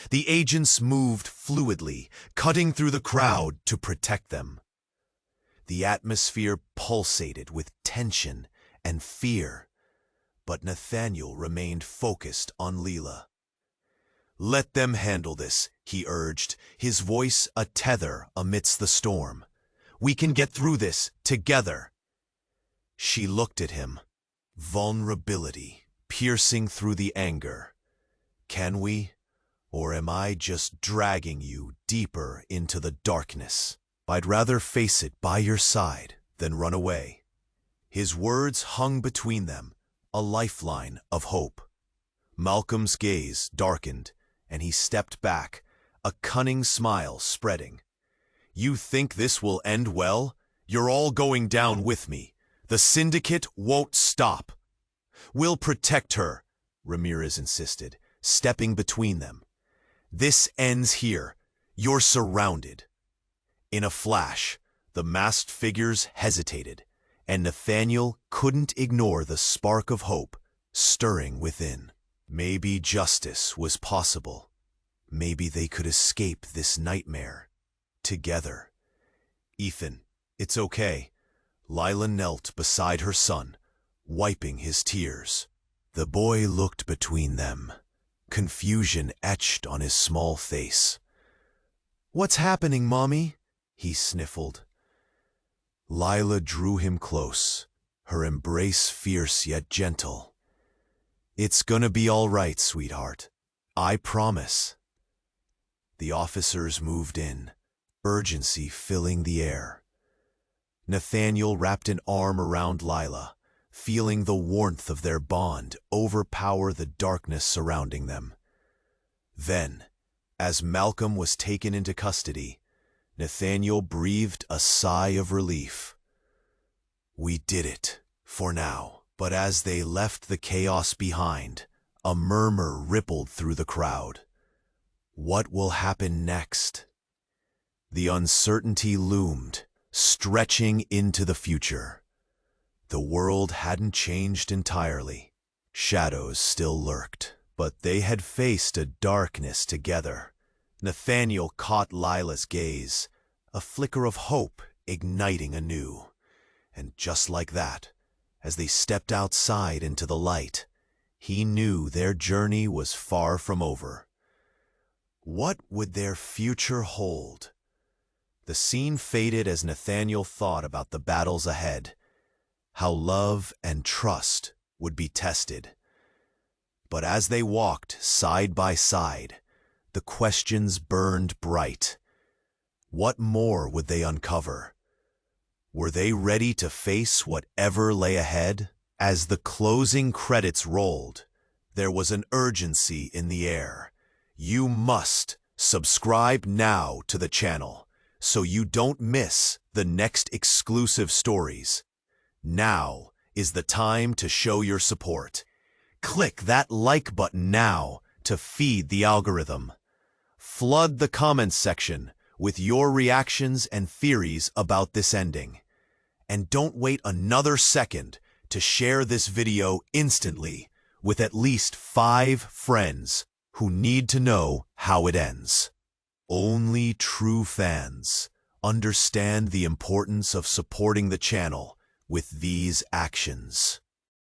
The agents moved fluidly, cutting through the crowd to protect them. The atmosphere pulsated with tension and fear, but Nathaniel remained focused on Lila. "Let them handle this," he urged, his voice a tether amidst the storm. "We can get through this together." She looked at him, vulnerability piercing through the anger. "Can we? Or am I just dragging you deeper into the darkness? I'd rather face it by your side than run away." His words hung between them, a lifeline of hope. Malcolm's gaze darkened, and he stepped back, a cunning smile spreading. "You think this will end well? You're all going down with me. The syndicate won't stop." "We'll protect her," Ramirez insisted, stepping between them. "This ends here. You're surrounded." In a flash, the masked figures hesitated, and Nathaniel couldn't ignore the spark of hope stirring within. Maybe justice was possible. Maybe they could escape this nightmare together. "Ethan, it's okay." Lila knelt beside her son, wiping his tears. The boy looked between them, confusion etched on his small face. "What's happening, Mommy?" he sniffled. Lila drew him close, her embrace fierce yet gentle. "It's gonna be all right, sweetheart. I promise." The officers moved in, urgency filling the air. Nathaniel wrapped an arm around Lila, feeling the warmth of their bond overpower the darkness surrounding them. Then, as Malcolm was taken into custody, Nathaniel breathed a sigh of relief. "We did it, for now." But as they left the chaos behind, a murmur rippled through the crowd. What will happen next? The uncertainty loomed, stretching into the future. The world hadn't changed entirely. Shadows still lurked, but they had faced a darkness together. Nathaniel caught Lila's gaze, a flicker of hope igniting anew. And just like that, as they stepped outside into the light, he knew their journey was far from over. What would their future hold? The scene faded as Nathaniel thought about the battles ahead, how love and trust would be tested. But as they walked side by side, the questions burned bright. What more would they uncover? Were they ready to face whatever lay ahead? As the closing credits rolled, there was an urgency in the air. You must subscribe now to the channel so you don't miss the next exclusive stories. Now is the time to show your support. Click that like button now to feed the algorithm. Flood the comments section with your reactions and theories about this ending. And don't wait another second to share this video instantly with at least 5 friends who need to know how it ends. Only true fans understand the importance of supporting the channel with these actions.